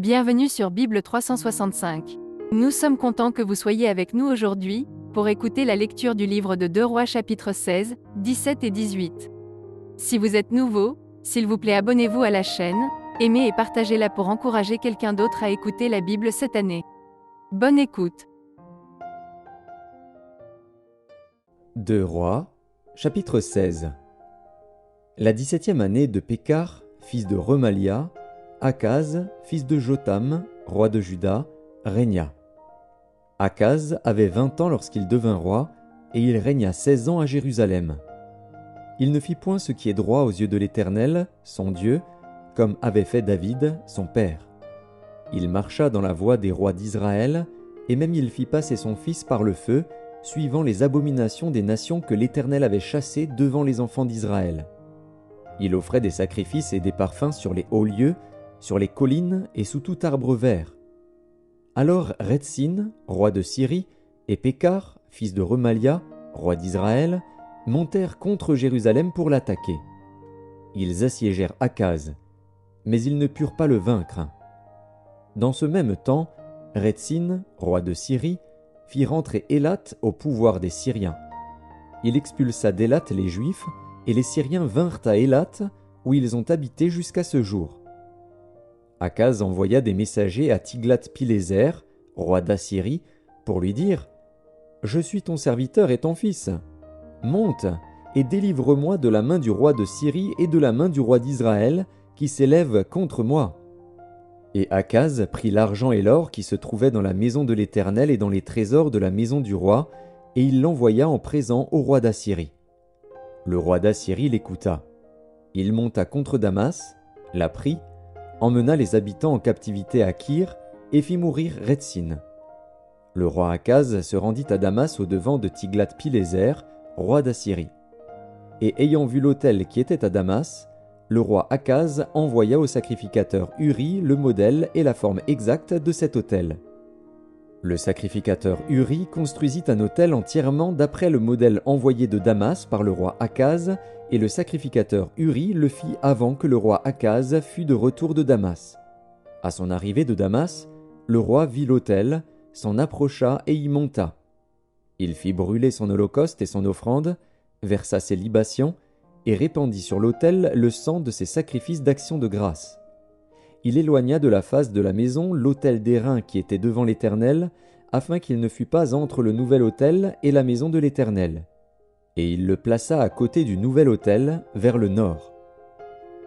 Bienvenue sur Bible 365. Nous sommes contents que vous soyez avec nous aujourd'hui, pour écouter la lecture du livre de 2 Rois chapitres 16, 17 et 18. Si vous êtes nouveau, s'il vous plaît abonnez-vous à la chaîne, aimez et partagez-la pour encourager quelqu'un d'autre à écouter la Bible cette année. Bonne écoute. 2 Rois, chapitre 16. La 17e année de Pékar, fils de Remalia, Akaz, fils de Jotham, roi de Juda, régna. Akaz avait 20 ans lorsqu'il devint roi, et il régna 16 ans à Jérusalem. Il ne fit point ce qui est droit aux yeux de l'Éternel, son Dieu, comme avait fait David, son père. Il marcha dans la voie des rois d'Israël, et même il fit passer son fils par le feu, suivant les abominations des nations que l'Éternel avait chassées devant les enfants d'Israël. Il offrait des sacrifices et des parfums sur les hauts lieux, sur les collines et sous tout arbre vert. Alors Retsin, roi de Syrie, et Pékar, fils de Remalia, roi d'Israël, montèrent contre Jérusalem pour l'attaquer. Ils assiégèrent Akaz, mais ils ne purent pas le vaincre. Dans ce même temps, Retsin, roi de Syrie, fit rentrer Élat au pouvoir des Syriens. Il expulsa d'Élat les Juifs, et les Syriens vinrent à Élat, où ils ont habité jusqu'à ce jour. Akaz envoya des messagers à Tiglath-Pileser, roi d'Assyrie, pour lui dire « Je suis ton serviteur et ton fils. Monte et délivre-moi de la main du roi de Syrie et de la main du roi d'Israël, qui s'élèvent contre moi. » Et Akaz prit l'argent et l'or qui se trouvaient dans la maison de l'Éternel et dans les trésors de la maison du roi, et il l'envoya en présent au roi d'Assyrie. Le roi d'Assyrie l'écouta. Il monta contre Damas, la prit, emmena les habitants en captivité à Kir et fit mourir Retsin. Le roi Akaz se rendit à Damas au-devant de Tiglath-Pileser, roi d'Assyrie. Et ayant vu l'autel qui était à Damas, le roi Akaz envoya au sacrificateur Uri le modèle et la forme exacte de cet autel. Le sacrificateur Uri construisit un autel entièrement d'après le modèle envoyé de Damas par le roi Akaz, et le sacrificateur Uri le fit avant que le roi Akaz fût de retour de Damas. À son arrivée de Damas, le roi vit l'autel, s'en approcha et y monta. Il fit brûler son holocauste et son offrande, versa ses libations, et répandit sur l'autel le sang de ses sacrifices d'action de grâce. Il éloigna de la face de la maison l'autel d'airain qui était devant l'Éternel, afin qu'il ne fût pas entre le nouvel autel et la maison de l'Éternel. Et il le plaça à côté du nouvel autel, vers le nord.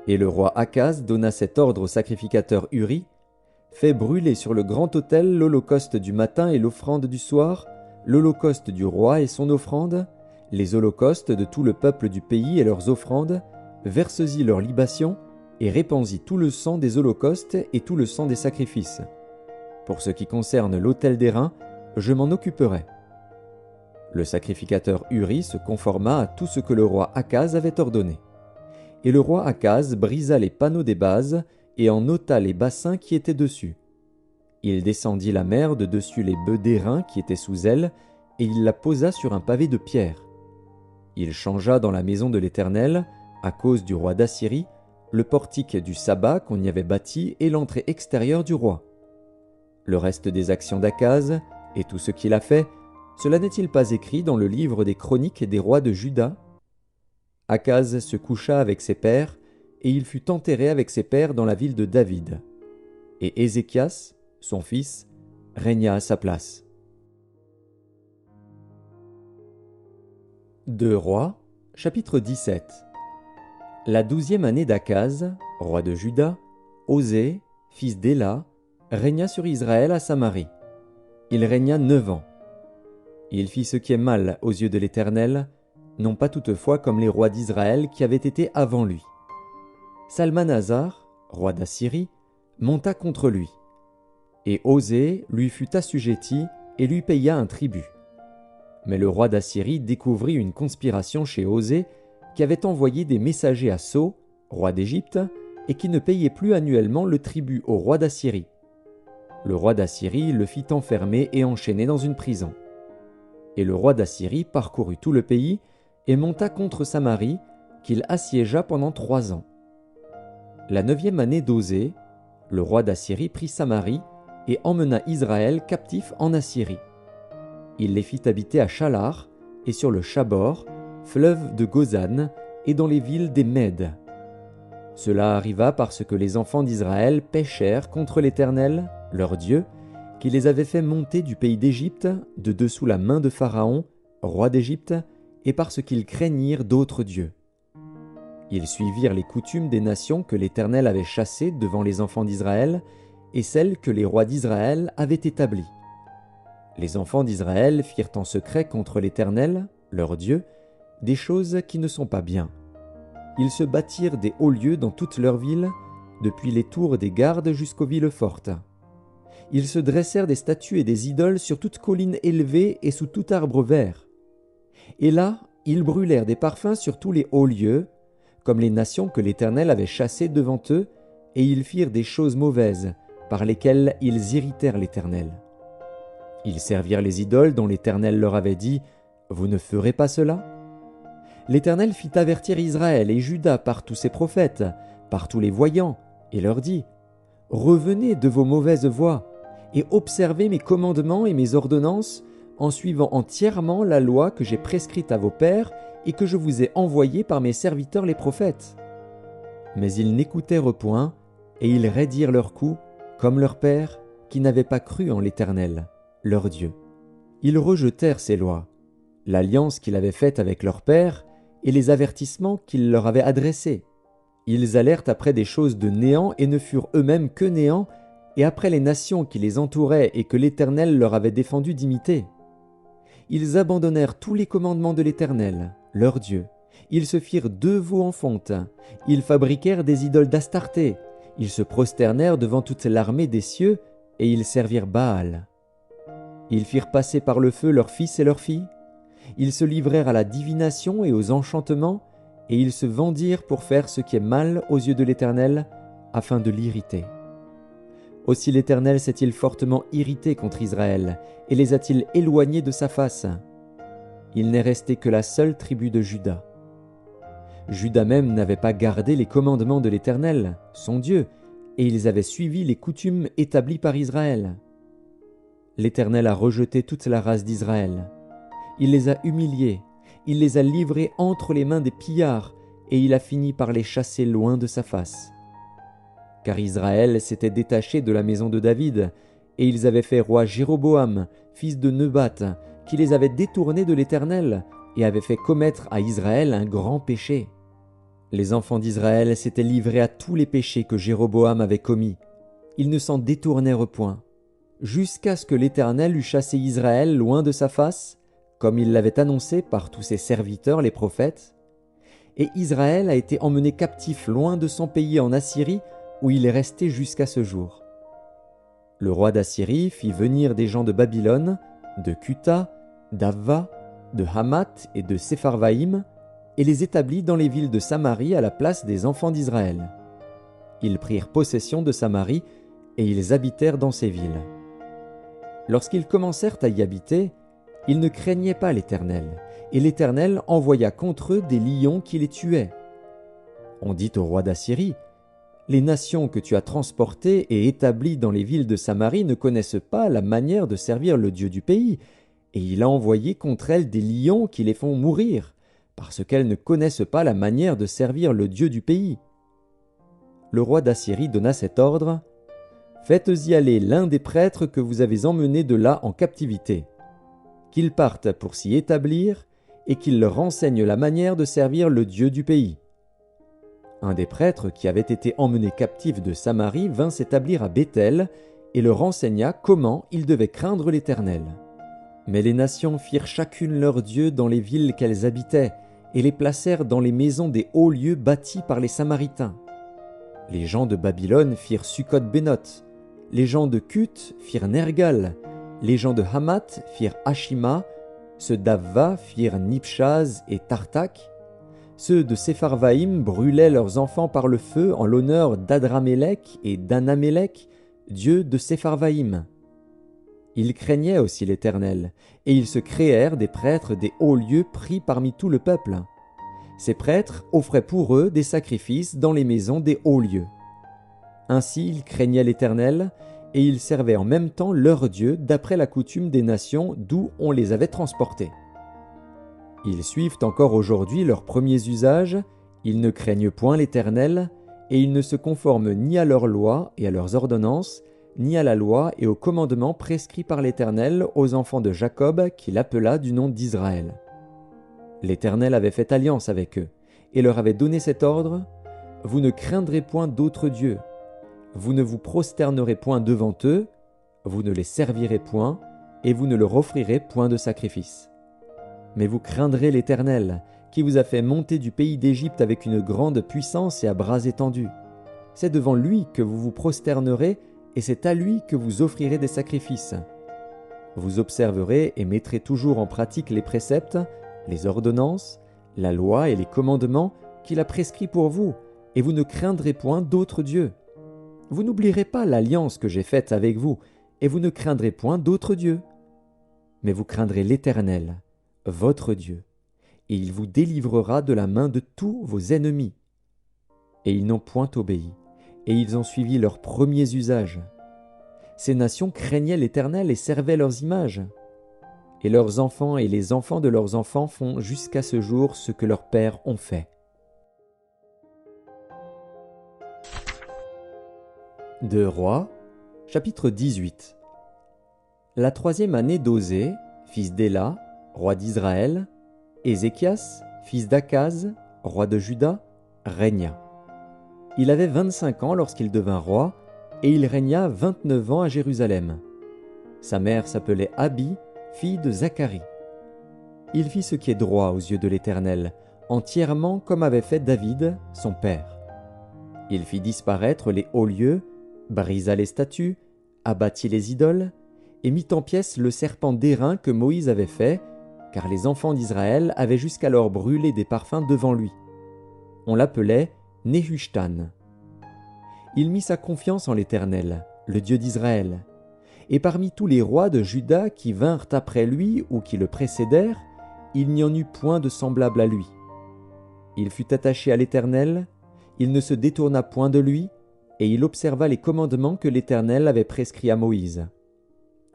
Et le roi Akaz donna cet ordre au sacrificateur Uri, « Fais brûler sur le grand autel l'holocauste du matin et l'offrande du soir, l'holocauste du roi et son offrande, les holocaustes de tout le peuple du pays et leurs offrandes, verse-y leurs libations, et répands-y tout le sang des holocaustes et tout le sang des sacrifices. Pour ce qui concerne l'autel d'airain, je m'en occuperai. » Le sacrificateur Uri se conforma à tout ce que le roi Akaz avait ordonné. Et le roi Akaz brisa les panneaux des bases et en ôta les bassins qui étaient dessus. Il descendit la mer de dessus les bœufs d'airain qui étaient sous elle, et il la posa sur un pavé de pierre. Il changea dans la maison de l'Éternel, à cause du roi d'Assyrie, le portique du sabbat qu'on y avait bâti et l'entrée extérieure du roi. Le reste des actions d'Akaz, et tout ce qu'il a fait, cela n'est-il pas écrit dans le livre des chroniques des rois de Juda? Akaz se coucha avec ses pères, et il fut enterré avec ses pères dans la ville de David. Et Ézéchias, son fils, régna à sa place. 2 Rois, chapitre 17. La 12e année d'Akaz, roi de Juda, Osée, fils d'Éla, régna sur Israël à Samarie. Il régna 9 ans. Il fit ce qui est mal aux yeux de l'Éternel, non pas toutefois comme les rois d'Israël qui avaient été avant lui. Salmanasar, roi d'Assyrie, monta contre lui. Et Osée lui fut assujetti et lui paya un tribut. Mais le roi d'Assyrie découvrit une conspiration chez Osée, qui avait envoyé des messagers à So, roi d'Égypte, et qui ne payait plus annuellement le tribut au roi d'Assyrie. Le roi d'Assyrie le fit enfermer et enchaîner dans une prison. Et le roi d'Assyrie parcourut tout le pays et monta contre Samarie, qu'il assiégea pendant 3 ans. La 9e année d'Osée, le roi d'Assyrie prit Samarie et emmena Israël captif en Assyrie. Il les fit habiter à Chalar et sur le Chabor, fleuve de Gozan, et dans les villes des Mèdes. Cela arriva parce que les enfants d'Israël péchèrent contre l'Éternel, leur Dieu, qui les avait fait monter du pays d'Égypte, de dessous la main de Pharaon, roi d'Égypte, et parce qu'ils craignirent d'autres dieux. Ils suivirent les coutumes des nations que l'Éternel avait chassées devant les enfants d'Israël, et celles que les rois d'Israël avaient établies. Les enfants d'Israël firent en secret contre l'Éternel, leur Dieu, des choses qui ne sont pas bien. Ils se bâtirent des hauts lieux dans toutes leurs villes, depuis les tours des gardes jusqu'aux villes fortes. Ils se dressèrent des statues et des idoles sur toute colline élevée et sous tout arbre vert. Et là, ils brûlèrent des parfums sur tous les hauts lieux, comme les nations que l'Éternel avait chassées devant eux, et ils firent des choses mauvaises, par lesquelles ils irritèrent l'Éternel. Ils servirent les idoles dont l'Éternel leur avait dit « Vous ne ferez pas cela ?» L'Éternel fit avertir Israël et Juda par tous ses prophètes, par tous les voyants, et leur dit « Revenez de vos mauvaises voies, et observez mes commandements et mes ordonnances, en suivant entièrement la loi que j'ai prescrite à vos pères et que je vous ai envoyée par mes serviteurs les prophètes. » Mais ils n'écoutèrent point, et ils raidirent leurs coups, comme leurs pères, qui n'avaient pas cru en l'Éternel, leur Dieu. Ils rejetèrent ces lois, l'alliance qu'il avait faite avec leurs pères, et les avertissements qu'il leur avait adressés. Ils allèrent après des choses de néant et ne furent eux-mêmes que néant, et après les nations qui les entouraient et que l'Éternel leur avait défendu d'imiter. Ils abandonnèrent tous les commandements de l'Éternel, leur Dieu. Ils se firent deux veaux en fonte. Ils fabriquèrent des idoles d'Astarté. Ils se prosternèrent devant toute l'armée des cieux, et ils servirent Baal. Ils firent passer par le feu leurs fils et leurs filles. Ils se livrèrent à la divination et aux enchantements, et ils se vendirent pour faire ce qui est mal aux yeux de l'Éternel, afin de l'irriter. Aussi l'Éternel s'est-il fortement irrité contre Israël, et les a-t-il éloignés de sa face. Il n'est resté que la seule tribu de Juda. Juda même n'avait pas gardé les commandements de l'Éternel, son Dieu, et ils avaient suivi les coutumes établies par Israël. L'Éternel a rejeté toute la race d'Israël. Il les a humiliés, il les a livrés entre les mains des pillards, et il a fini par les chasser loin de sa face. Car Israël s'était détaché de la maison de David, et ils avaient fait roi Jéroboam, fils de Nebat, qui les avait détournés de l'Éternel, et avait fait commettre à Israël un grand péché. Les enfants d'Israël s'étaient livrés à tous les péchés que Jéroboam avait commis. Ils ne s'en détournèrent point, jusqu'à ce que l'Éternel eût chassé Israël loin de sa face, comme il l'avait annoncé par tous ses serviteurs les prophètes. Et Israël a été emmené captif loin de son pays en Assyrie, où il est resté jusqu'à ce jour. Le roi d'Assyrie fit venir des gens de Babylone, de Cuta, d'Avva, de Hamath et de Sepharvaïm, et les établit dans les villes de Samarie à la place des enfants d'Israël. Ils prirent possession de Samarie, et ils habitèrent dans ces villes. Lorsqu'ils commencèrent à y habiter, ils ne craignaient pas l'Éternel, et l'Éternel envoya contre eux des lions qui les tuaient. On dit au roi d'Assyrie, « Les nations que tu as transportées et établies dans les villes de Samarie ne connaissent pas la manière de servir le Dieu du pays, et il a envoyé contre elles des lions qui les font mourir, parce qu'elles ne connaissent pas la manière de servir le Dieu du pays. » Le roi d'Assyrie donna cet ordre, « Faites-y aller l'un des prêtres que vous avez emmenés de là en captivité, qu'ils partent pour s'y établir et qu'il leur enseigne la manière de servir le Dieu du pays. » Un des prêtres qui avait été emmené captif de Samarie vint s'établir à Béthel et leur enseigna comment ils devaient craindre l'Éternel. Mais les nations firent chacune leur dieu dans les villes qu'elles habitaient et les placèrent dans les maisons des hauts lieux bâtis par les Samaritains. Les gens de Babylone firent Sukkot-Bénoth, les gens de Cuth firent Nergal, les gens de Hamath firent Ashima, ceux d'Avva firent Nibshaz et Tartak, ceux de Sepharvaïm brûlaient leurs enfants par le feu en l'honneur d'Adramélec et d'Anamélec, dieu de Sepharvaïm. Ils craignaient aussi l'Éternel, et ils se créèrent des prêtres des hauts lieux pris parmi tout le peuple. Ces prêtres offraient pour eux des sacrifices dans les maisons des hauts lieux. Ainsi ils craignaient l'Éternel, et ils servaient en même temps leur Dieu d'après la coutume des nations d'où on les avait transportés. Ils suivent encore aujourd'hui leurs premiers usages, ils ne craignent point l'Éternel, et ils ne se conforment ni à leurs lois et à leurs ordonnances, ni à la loi et aux commandements prescrits par l'Éternel aux enfants de Jacob qu'il appela du nom d'Israël. L'Éternel avait fait alliance avec eux, et leur avait donné cet ordre: « Vous ne craindrez point d'autres dieux, vous ne vous prosternerez point devant eux, vous ne les servirez point, et vous ne leur offrirez point de sacrifice. Mais vous craindrez l'Éternel, qui vous a fait monter du pays d'Égypte avec une grande puissance et à bras étendus. C'est devant lui que vous vous prosternerez, et c'est à lui que vous offrirez des sacrifices. Vous observerez et mettrez toujours en pratique les préceptes, les ordonnances, la loi et les commandements qu'il a prescrits pour vous, et vous ne craindrez point d'autres dieux. Vous n'oublierez pas l'alliance que j'ai faite avec vous, et vous ne craindrez point d'autres dieux. Mais vous craindrez l'Éternel, votre Dieu, et il vous délivrera de la main de tous vos ennemis. » Et ils n'ont point obéi, et ils ont suivi leurs premiers usages. Ces nations craignaient l'Éternel et servaient leurs images. Et leurs enfants et les enfants de leurs enfants font jusqu'à ce jour ce que leurs pères ont fait. Deux Rois, chapitre 18. La 3e année d'Osée, fils d'Éla, roi d'Israël, Ézéchias, fils d'Akaz, roi de Juda, régna. Il avait 25 ans lorsqu'il devint roi, et il régna 29 ans à Jérusalem. Sa mère s'appelait Abi, fille de Zacharie. Il fit ce qui est droit aux yeux de l'Éternel, entièrement comme avait fait David, son père. Il fit disparaître les hauts lieux, brisa les statues, abattit les idoles, et mit en pièces le serpent d'airain que Moïse avait fait, car les enfants d'Israël avaient jusqu'alors brûlé des parfums devant lui. On l'appelait Nehushtan. Il mit sa confiance en l'Éternel, le Dieu d'Israël. Et parmi tous les rois de Juda qui vinrent après lui ou qui le précédèrent, il n'y en eut point de semblable à lui. Il fut attaché à l'Éternel, il ne se détourna point de lui, et il observa les commandements que l'Éternel avait prescrits à Moïse.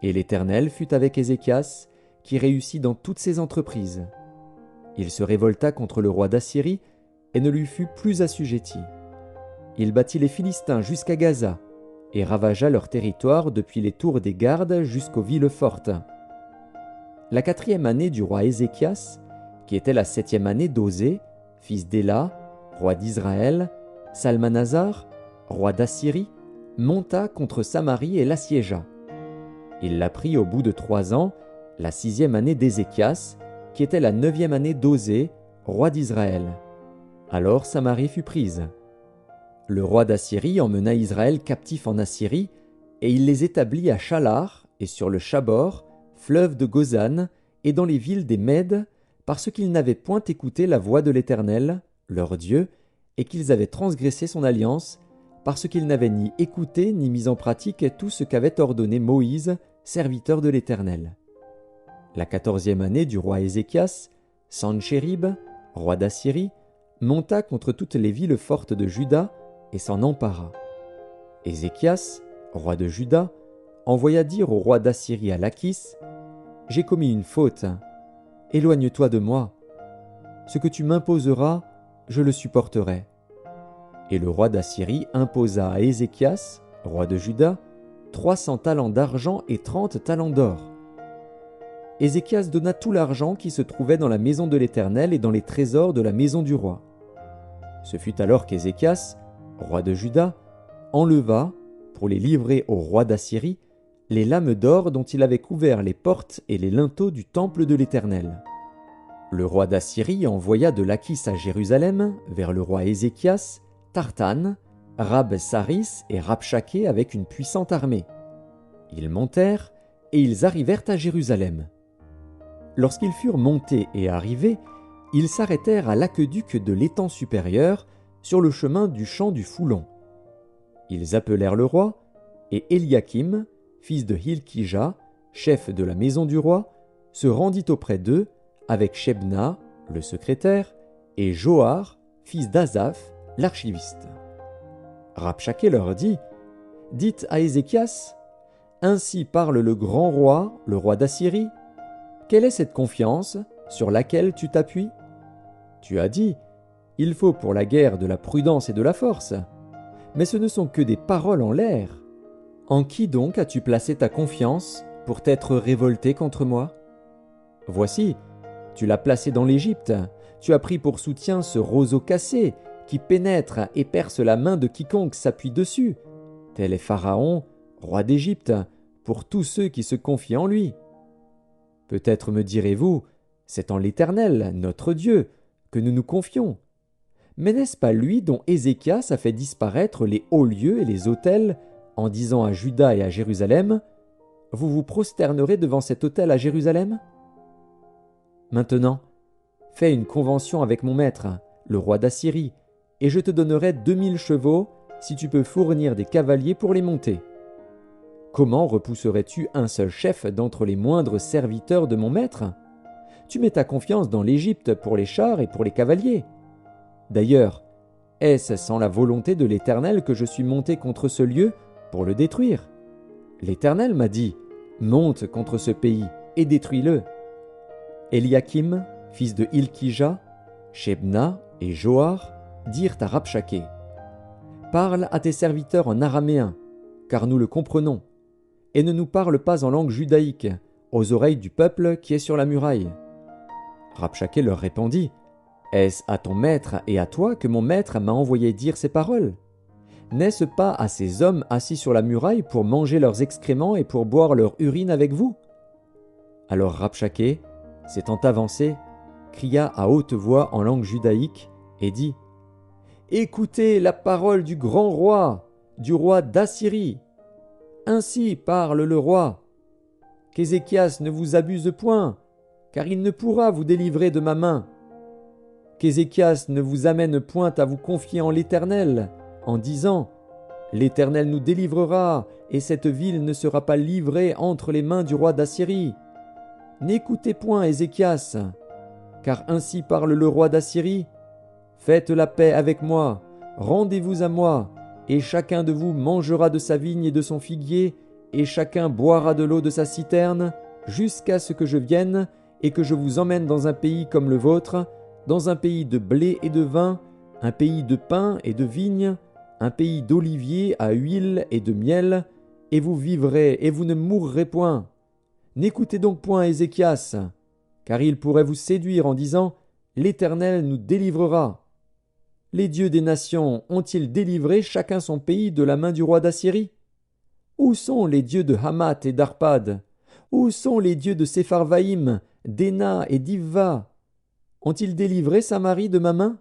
Et l'Éternel fut avec Ézéchias, qui réussit dans toutes ses entreprises. Il se révolta contre le roi d'Assyrie et ne lui fut plus assujetti. Il battit les Philistins jusqu'à Gaza et ravagea leur territoire depuis les tours des gardes jusqu'aux villes fortes. La 4e année du roi Ézéchias, qui était la 7e année d'Osée, fils d'Éla, roi d'Israël, Salmanasar, roi d'Assyrie, monta contre Samarie et l'assiégea. Il la prit au bout de 3 ans, la 6e année d'Ézéchias, qui était la 9e année d'Osée, roi d'Israël. Alors Samarie fut prise. Le roi d'Assyrie emmena Israël captif en Assyrie, et il les établit à Chalar et sur le Chabor, fleuve de Gozan, et dans les villes des Mèdes, parce qu'ils n'avaient point écouté la voix de l'Éternel, leur Dieu, et qu'ils avaient transgressé son alliance, parce qu'ils n'avaient ni écouté ni mis en pratique tout ce qu'avait ordonné Moïse, serviteur de l'Éternel. La 14e année du roi Ézéchias, Sanchérib, roi d'Assyrie, monta contre toutes les villes fortes de Juda et s'en empara. Ézéchias, roi de Juda, envoya dire au roi d'Assyrie à Lachis: « J'ai commis une faute. Éloigne-toi de moi. Ce que tu m'imposeras, je le supporterai. » Et le roi d'Assyrie imposa à Ézéchias, roi de Juda, 300 talents d'argent et 30 talents d'or. Ézéchias donna tout l'argent qui se trouvait dans la maison de l'Éternel et dans les trésors de la maison du roi. Ce fut alors qu'Ézéchias, roi de Juda, enleva, pour les livrer au roi d'Assyrie, les lames d'or dont il avait couvert les portes et les linteaux du temple de l'Éternel. Le roi d'Assyrie envoya de Lachis à Jérusalem, vers le roi Ézéchias, Tartan, Rab-Saris et Rabshaké avec une puissante armée. Ils montèrent et ils arrivèrent à Jérusalem. Lorsqu'ils furent montés et arrivés, ils s'arrêtèrent à l'aqueduc de l'étang supérieur, sur le chemin du champ du Foulon. Ils appelèrent le roi, et Éliakim, fils de Hilkija, chef de la maison du roi, se rendit auprès d'eux, avec Shebna, le secrétaire, et Joar, fils d'Azaph, l'archiviste. Rabshakeh leur dit, « Dites à Ézéchias, ainsi parle le grand roi, le roi d'Assyrie. Quelle est cette confiance sur laquelle tu t'appuies? Tu as dit, il faut pour la guerre de la prudence et de la force. Mais ce ne sont que des paroles en l'air. En qui donc as-tu placé ta confiance pour t'être révolté contre moi? Voici, tu l'as placé dans l'Égypte. Tu as pris pour soutien ce roseau cassé qui pénètre et perce la main de quiconque s'appuie dessus. Tel est Pharaon, roi d'Égypte, pour tous ceux qui se confient en lui. Peut-être me direz-vous, c'est en l'Éternel, notre Dieu, que nous nous confions. Mais n'est-ce pas lui dont Ézéchias a fait disparaître les hauts lieux et les autels, en disant à Juda et à Jérusalem, « Vous vous prosternerez devant cet autel à Jérusalem ?» Maintenant, fais une convention avec mon maître, le roi d'Assyrie, et je te donnerai 2000 chevaux si tu peux fournir des cavaliers pour les monter. Comment repousserais-tu un seul chef d'entre les moindres serviteurs de mon maître? Tu mets ta confiance dans l'Égypte pour les chars et pour les cavaliers. D'ailleurs, est-ce sans la volonté de l'Éternel que je suis monté contre ce lieu pour le détruire? L'Éternel m'a dit, monte contre ce pays et détruis-le. Eliakim, fils de Hilkija, Shebna et Joar dirent à Rabshakeh, parle à tes serviteurs en araméen, car nous le comprenons, et ne nous parle pas en langue judaïque, aux oreilles du peuple qui est sur la muraille. Rabshakeh leur répondit, est-ce à ton maître et à toi que mon maître m'a envoyé dire ces paroles? N'est-ce pas à ces hommes assis sur la muraille pour manger leurs excréments et pour boire leur urine avec vous? Alors Rabshakeh, s'étant avancé, cria à haute voix en langue judaïque et dit, écoutez la parole du grand roi, du roi d'Assyrie. Ainsi parle le roi. Qu'Ézéchias ne vous abuse point, car il ne pourra vous délivrer de ma main. Qu'Ézéchias ne vous amène point à vous confier en l'Éternel, en disant, l'Éternel nous délivrera, et cette ville ne sera pas livrée entre les mains du roi d'Assyrie. N'écoutez point Ézéchias, car ainsi parle le roi d'Assyrie. Faites la paix avec moi, rendez-vous à moi, et chacun de vous mangera de sa vigne et de son figuier, et chacun boira de l'eau de sa citerne, jusqu'à ce que je vienne et que je vous emmène dans un pays comme le vôtre, dans un pays de blé et de vin, un pays de pain et de vigne, un pays d'oliviers à huile et de miel, et vous vivrez et vous ne mourrez point. N'écoutez donc point Ézéchias, car il pourrait vous séduire en disant « L'Éternel nous délivrera ». Les dieux des nations ont-ils délivré chacun son pays de la main du roi d'Assyrie? Où sont les dieux de Hamath et d'Arpad? Où sont les dieux de Sepharvaïm, d'Héna et d'Ivva? Ont-ils délivré Samarie de ma main?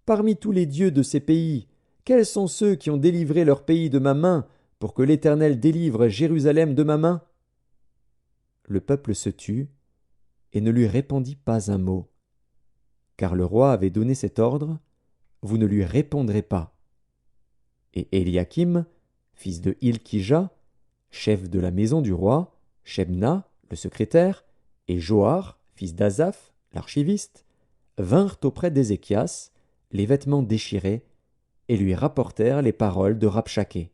Parmi tous les dieux de ces pays, quels sont ceux qui ont délivré leur pays de ma main pour que l'Éternel délivre Jérusalem de ma main? Le peuple se tut et ne lui répondit pas un mot, car le roi avait donné cet ordre, vous ne lui répondrez pas. Et Eliakim, fils de Hilkija, chef de la maison du roi, Shebna, le secrétaire, et Joar, fils d'Azaph, l'archiviste, vinrent auprès d'Ézéchias, les vêtements déchirés, et lui rapportèrent les paroles de Rabshakeh.